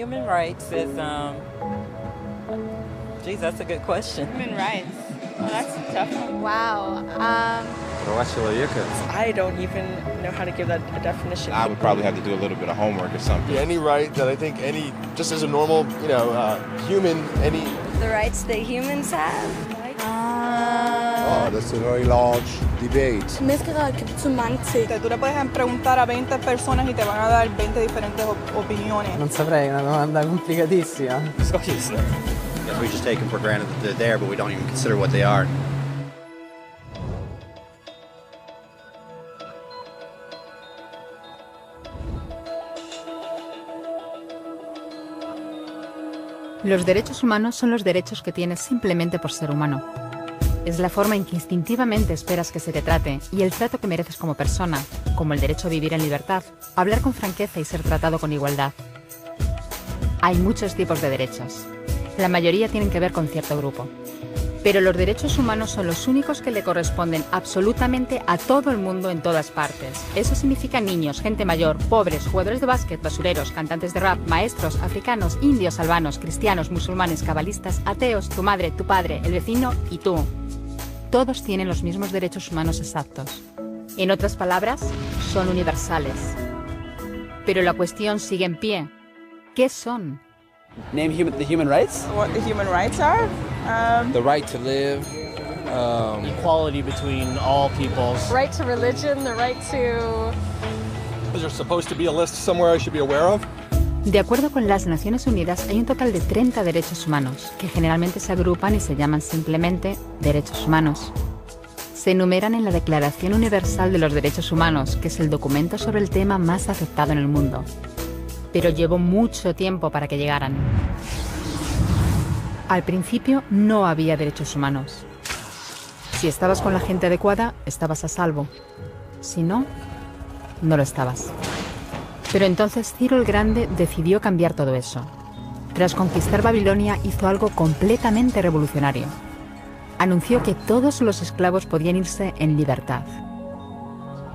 Human rights is, geez, that's a good question. Human rights. Well, that's a tough one. Wow. I don't even know how to give that a definition. I would probably have to do a little bit of homework or something. Any right that I think just as a normal, human, any... The rights that humans have. That's a very large debate. Tú le puedes preguntar a 20 personas y te van a dar 20 diferentes opiniones. Non saprei, una domanda complicatissima. We just take them for granted that they're there, but we don't even consider what they are. Los derechos humanos son los derechos que tienes simplemente por ser humano. Es la forma en que instintivamente esperas que se te trate y el trato que mereces como persona, como el derecho a vivir en libertad, hablar con franqueza y ser tratado con igualdad. Hay muchos tipos de derechos. La mayoría tienen que ver con cierto grupo. Pero los derechos humanos son los únicos que le corresponden absolutamente a todo el mundo en todas partes. Eso significa niños, gente mayor, pobres, jugadores de básquet, basureros, cantantes de rap, maestros, africanos, indios, albanos, cristianos, musulmanes, cabalistas, ateos, tu madre, tu padre, el vecino y tú. Todos tienen los mismos derechos humanos exactos. En otras palabras, son universales. Pero la cuestión sigue en pie. ¿Qué son? Name the human rights? What the human rights are? The right to live. Equality between all peoples. Right to religion, the right to... Is there supposed to be a list somewhere I should be aware of? De acuerdo con las Naciones Unidas, hay un total de 30 derechos humanos, que generalmente se agrupan y se llaman simplemente derechos humanos. Se enumeran en la Declaración Universal de los Derechos Humanos, que es el documento sobre el tema más aceptado en el mundo. Pero llevó mucho tiempo para que llegaran. Al principio no había derechos humanos. Si estabas con la gente adecuada, estabas a salvo. Si no, no lo estabas. Pero entonces Ciro el Grande decidió cambiar todo eso. Tras conquistar Babilonia, hizo algo completamente revolucionario. Anunció que todos los esclavos podían irse en libertad.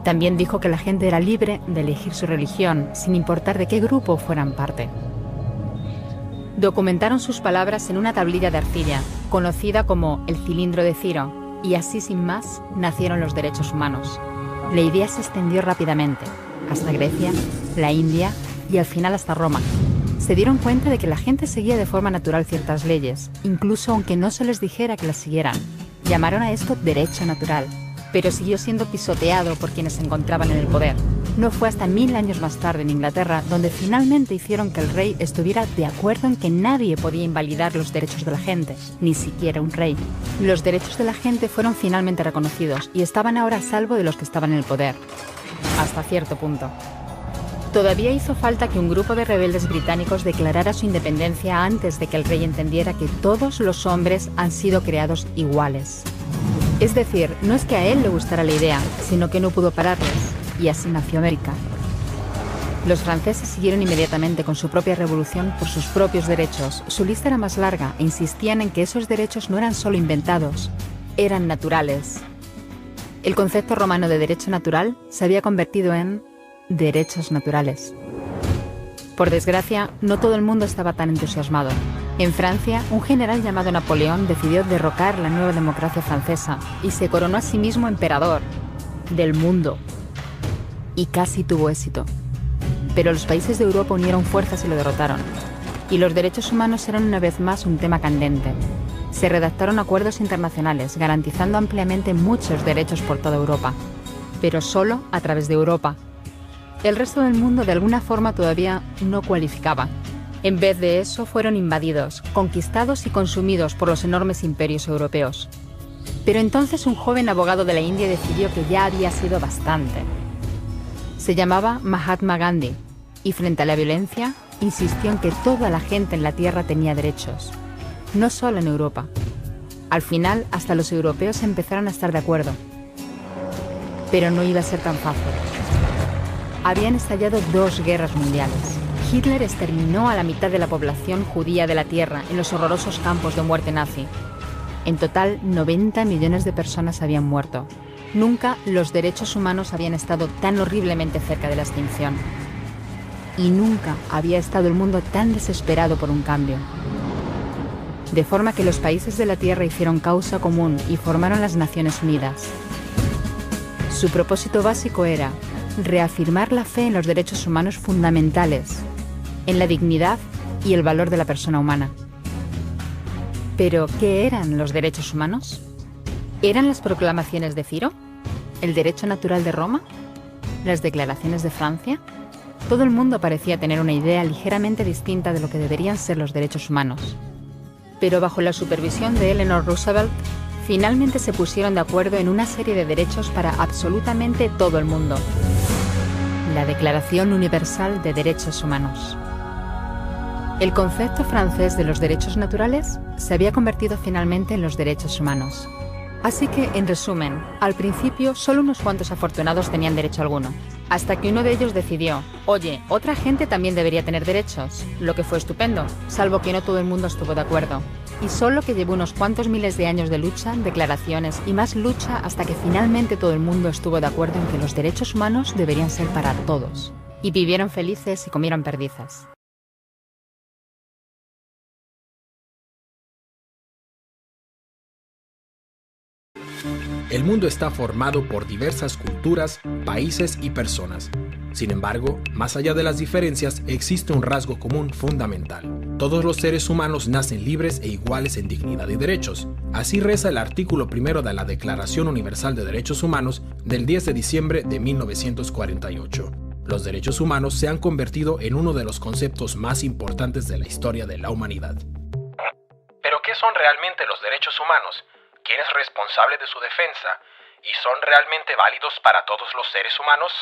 También dijo que la gente era libre de elegir su religión, sin importar de qué grupo fueran parte. Documentaron sus palabras en una tablilla de arcilla, conocida como el cilindro de Ciro, y así sin más nacieron los derechos humanos. La idea se extendió rápidamente, hasta Grecia, la India y al final hasta Roma. Se dieron cuenta de que la gente seguía de forma natural ciertas leyes, incluso aunque no se les dijera que las siguieran. Llamaron a esto derecho natural, pero siguió siendo pisoteado por quienes se encontraban en el poder. No fue hasta 1000 años más tarde en Inglaterra donde finalmente hicieron que el rey estuviera de acuerdo en que nadie podía invalidar los derechos de la gente, ni siquiera un rey. Los derechos de la gente fueron finalmente reconocidos y estaban ahora a salvo de los que estaban en el poder. Hasta cierto punto. Todavía hizo falta que un grupo de rebeldes británicos declarara su independencia antes de que el rey entendiera que todos los hombres han sido creados iguales. Es decir, no es que a él le gustara la idea, sino que no pudo pararles, y así nació América. Los franceses siguieron inmediatamente con su propia revolución por sus propios derechos. Su lista era más larga e insistían en que esos derechos no eran solo inventados, eran naturales. El concepto romano de derecho natural se había convertido en derechos naturales. Por desgracia, no todo el mundo estaba tan entusiasmado. En Francia, un general llamado Napoleón decidió derrocar la nueva democracia francesa y se coronó a sí mismo emperador del mundo. Y casi tuvo éxito. Pero los países de Europa unieron fuerzas y lo derrotaron. Y los derechos humanos eran una vez más un tema candente. Se redactaron acuerdos internacionales garantizando ampliamente muchos derechos por toda Europa, pero solo a través de Europa. El resto del mundo de alguna forma todavía no cualificaba. En vez de eso fueron invadidos, conquistados y consumidos por los enormes imperios europeos. Pero entonces un joven abogado de la India decidió que ya había sido bastante. Se llamaba Mahatma Gandhi y frente a la violencia insistió en que toda la gente en la tierra tenía derechos. No solo en Europa. Al final, hasta los europeos empezaron a estar de acuerdo. Pero no iba a ser tan fácil. Habían estallado 2 guerras mundiales. Hitler exterminó a la mitad de la población judía de la Tierra en los horrorosos campos de muerte nazi. En total, 90 millones de personas habían muerto. Nunca los derechos humanos habían estado tan horriblemente cerca de la extinción. y nunca había estado el mundo tan desesperado por un cambio. De forma que los países de la Tierra hicieron causa común y formaron las Naciones Unidas. Su propósito básico era reafirmar la fe en los derechos humanos fundamentales, en la dignidad y el valor de la persona humana. ¿Pero qué eran los derechos humanos? ¿Eran las proclamaciones de Ciro? ¿El derecho natural de Roma? ¿Las declaraciones de Francia? Todo el mundo parecía tener una idea ligeramente distinta de lo que deberían ser los derechos humanos. Pero bajo la supervisión de Eleanor Roosevelt, finalmente se pusieron de acuerdo en una serie de derechos para absolutamente todo el mundo. La Declaración Universal de Derechos Humanos. El concepto francés de los derechos naturales se había convertido finalmente en los derechos humanos. Así que, en resumen, al principio solo unos cuantos afortunados tenían derecho alguno, hasta que uno de ellos decidió, oye, otra gente también debería tener derechos, lo que fue estupendo, salvo que no todo el mundo estuvo de acuerdo. Y solo que llevó unos cuantos miles de años de lucha, declaraciones y más lucha hasta que finalmente todo el mundo estuvo de acuerdo en que los derechos humanos deberían ser para todos. Y vivieron felices y comieron perdices. El mundo está formado por diversas culturas, países y personas. Sin embargo, más allá de las diferencias, existe un rasgo común fundamental. Todos los seres humanos nacen libres e iguales en dignidad y derechos. Así reza el artículo 1 de la Declaración Universal de Derechos Humanos del 10 de diciembre de 1948. Los derechos humanos se han convertido en uno de los conceptos más importantes de la historia de la humanidad. ¿Pero qué son realmente los derechos humanos? ¿Quién es responsable de su defensa? ¿Y son realmente válidos para todos los seres humanos?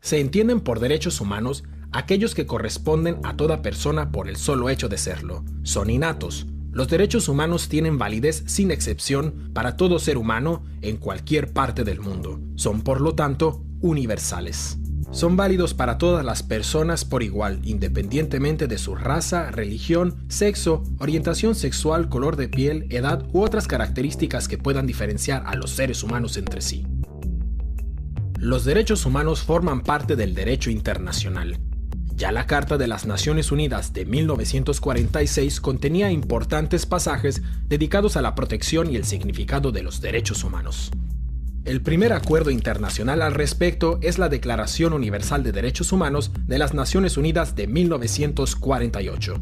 Se entienden por derechos humanos aquellos que corresponden a toda persona por el solo hecho de serlo. Son innatos. Los derechos humanos tienen validez sin excepción para todo ser humano en cualquier parte del mundo. Son, por lo tanto, universales. Son válidos para todas las personas por igual, independientemente de su raza, religión, sexo, orientación sexual, color de piel, edad u otras características que puedan diferenciar a los seres humanos entre sí. Los derechos humanos forman parte del derecho internacional. Ya la Carta de las Naciones Unidas de 1946 contenía importantes pasajes dedicados a la protección y el significado de los derechos humanos. El primer acuerdo internacional al respecto es la Declaración Universal de Derechos Humanos de las Naciones Unidas de 1948.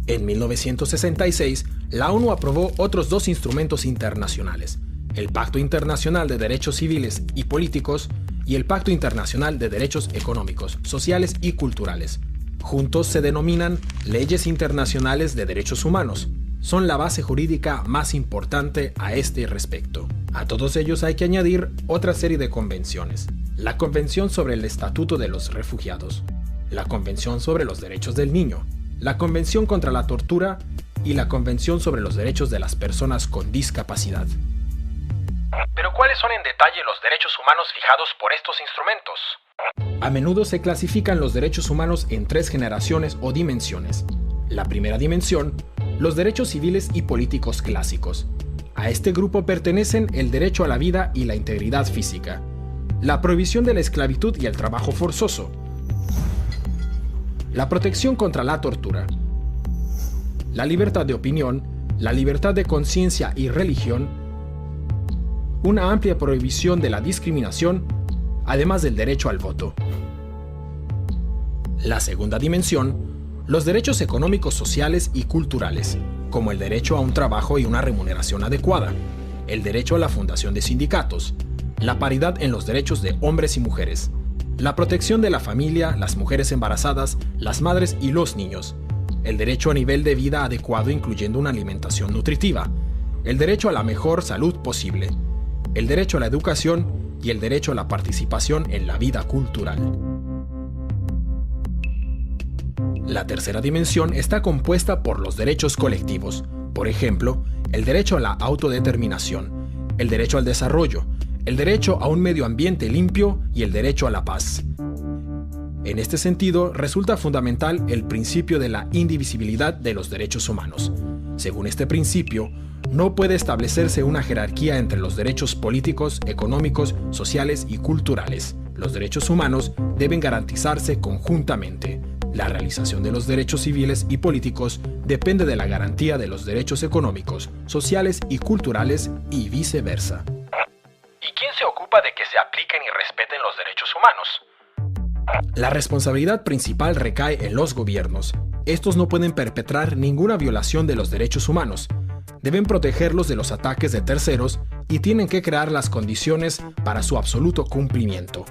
En 1966, la ONU aprobó otros dos instrumentos internacionales, el Pacto Internacional de Derechos Civiles y Políticos y el Pacto Internacional de Derechos Económicos, Sociales y Culturales. Juntos se denominan Leyes Internacionales de Derechos Humanos. Son la base jurídica más importante a este respecto. A todos ellos hay que añadir otra serie de convenciones. La Convención sobre el Estatuto de los Refugiados, la Convención sobre los Derechos del Niño, la Convención contra la Tortura y la Convención sobre los Derechos de las Personas con Discapacidad. ¿Pero cuáles son en detalle los derechos humanos fijados por estos instrumentos? A menudo se clasifican los derechos humanos en 3 generaciones o dimensiones. La primera dimensión, los derechos civiles y políticos clásicos. A este grupo pertenecen el derecho a la vida y la integridad física, la prohibición de la esclavitud y el trabajo forzoso, la protección contra la tortura, la libertad de opinión, la libertad de conciencia y religión, una amplia prohibición de la discriminación, además del derecho al voto. La segunda dimensión, los derechos económicos, sociales y culturales, como el derecho a un trabajo y una remuneración adecuada, el derecho a la fundación de sindicatos, la paridad en los derechos de hombres y mujeres, la protección de la familia, las mujeres embarazadas, las madres y los niños, el derecho a nivel de vida adecuado incluyendo una alimentación nutritiva, el derecho a la mejor salud posible, el derecho a la educación y el derecho a la participación en la vida cultural. La tercera dimensión está compuesta por los derechos colectivos, por ejemplo, el derecho a la autodeterminación, el derecho al desarrollo, el derecho a un medio ambiente limpio y el derecho a la paz. En este sentido, resulta fundamental el principio de la indivisibilidad de los derechos humanos. Según este principio, no puede establecerse una jerarquía entre los derechos políticos, económicos, sociales y culturales. Los derechos humanos deben garantizarse conjuntamente. La realización de los derechos civiles y políticos depende de la garantía de los derechos económicos, sociales y culturales y viceversa. ¿Y quién se ocupa de que se apliquen y respeten los derechos humanos? La responsabilidad principal recae en los gobiernos. Estos no pueden perpetrar ninguna violación de los derechos humanos. Deben protegerlos de los ataques de terceros y tienen que crear las condiciones para su absoluto cumplimiento.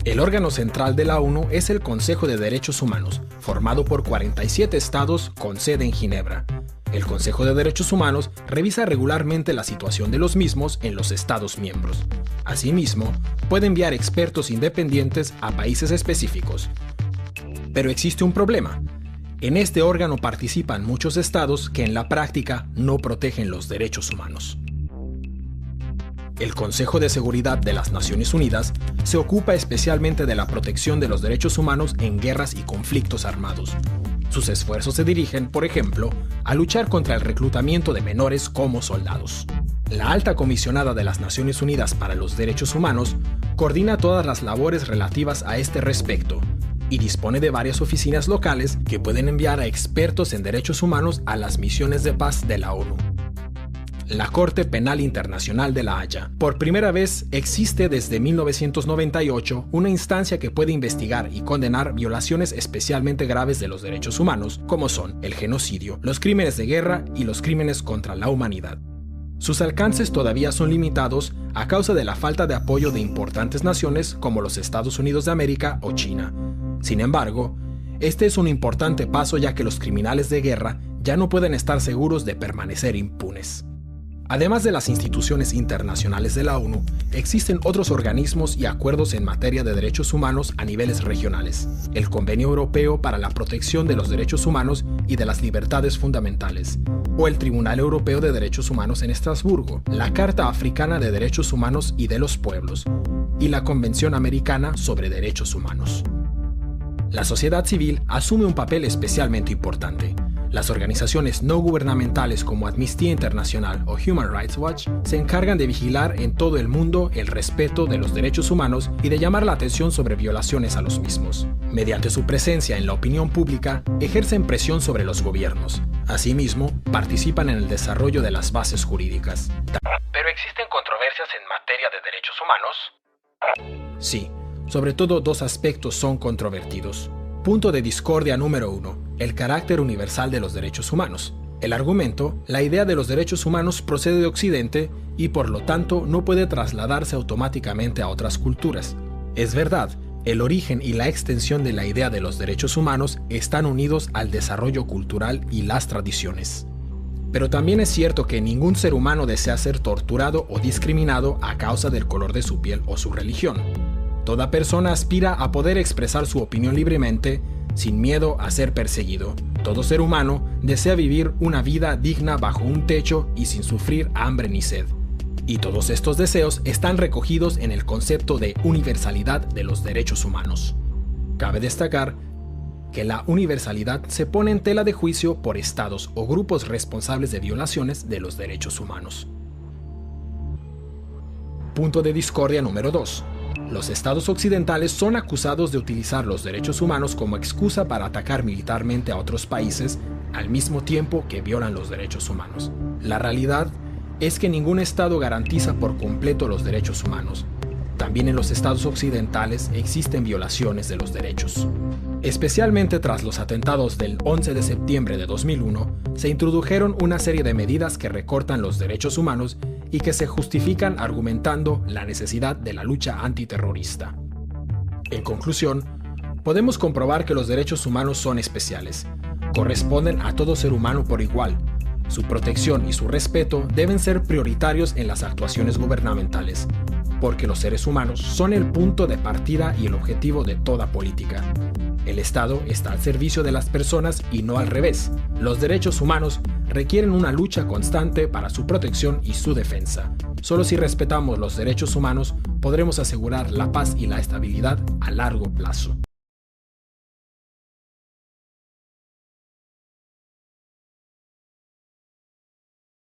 El órgano central de la ONU es el Consejo de Derechos Humanos, formado por 47 estados con sede en Ginebra. El Consejo de Derechos Humanos revisa regularmente la situación de los mismos en los estados miembros. Asimismo, puede enviar expertos independientes a países específicos. Pero existe un problema. En este órgano participan muchos estados que en la práctica no protegen los derechos humanos. El Consejo de Seguridad de las Naciones Unidas se ocupa especialmente de la protección de los derechos humanos en guerras y conflictos armados. Sus esfuerzos se dirigen, por ejemplo, a luchar contra el reclutamiento de menores como soldados. La Alta Comisionada de las Naciones Unidas para los Derechos Humanos coordina todas las labores relativas a este respecto y dispone de varias oficinas locales que pueden enviar a expertos en derechos humanos a las misiones de paz de la ONU. La Corte Penal Internacional de La Haya. Por primera vez existe desde 1998 una instancia que puede investigar y condenar violaciones especialmente graves de los derechos humanos, como son el genocidio, los crímenes de guerra y los crímenes contra la humanidad. Sus alcances todavía son limitados a causa de la falta de apoyo de importantes naciones como los Estados Unidos de América o China. Sin embargo, este es un importante paso ya que los criminales de guerra ya no pueden estar seguros de permanecer impunes. Además de las instituciones internacionales de la ONU, existen otros organismos y acuerdos en materia de derechos humanos a niveles regionales. El Convenio Europeo para la Protección de los Derechos Humanos y de las Libertades Fundamentales, o el Tribunal Europeo de Derechos Humanos en Estrasburgo, la Carta Africana de Derechos Humanos y de los Pueblos, y la Convención Americana sobre Derechos Humanos. La sociedad civil asume un papel especialmente importante. Las organizaciones no gubernamentales como Amnistía Internacional o Human Rights Watch se encargan de vigilar en todo el mundo el respeto de los derechos humanos y de llamar la atención sobre violaciones a los mismos. Mediante su presencia en la opinión pública, ejercen presión sobre los gobiernos. Asimismo, participan en el desarrollo de las bases jurídicas. ¿Pero existen controversias en materia de derechos humanos? Sí, sobre todo dos aspectos son controvertidos. Punto de discordia número 1. El carácter universal de los derechos humanos. El argumento, la idea de los derechos humanos procede de Occidente y por lo tanto no puede trasladarse automáticamente a otras culturas. Es verdad, el origen y la extensión de la idea de los derechos humanos están unidos al desarrollo cultural y las tradiciones. Pero también es cierto que ningún ser humano desea ser torturado o discriminado a causa del color de su piel o su religión. Toda persona aspira a poder expresar su opinión libremente, sin miedo a ser perseguido. Todo ser humano desea vivir una vida digna bajo un techo y sin sufrir hambre ni sed. Y todos estos deseos están recogidos en el concepto de universalidad de los derechos humanos. Cabe destacar que la universalidad se pone en tela de juicio por estados o grupos responsables de violaciones de los derechos humanos. Punto de discordia número 2. Los estados occidentales son acusados de utilizar los derechos humanos como excusa para atacar militarmente a otros países al mismo tiempo que violan los derechos humanos. La realidad es que ningún estado garantiza por completo los derechos humanos. También en los estados occidentales existen violaciones de los derechos. Especialmente tras los atentados del 11 de septiembre de 2001, se introdujeron una serie de medidas que recortan los derechos humanos y que se justifican argumentando la necesidad de la lucha antiterrorista. En conclusión, podemos comprobar que los derechos humanos son especiales. Corresponden a todo ser humano por igual. Su protección y su respeto deben ser prioritarios en las actuaciones gubernamentales, porque los seres humanos son el punto de partida y el objetivo de toda política. El Estado está al servicio de las personas y no al revés. Los derechos humanos requieren una lucha constante para su protección y su defensa. Solo si respetamos los derechos humanos podremos asegurar la paz y la estabilidad a largo plazo.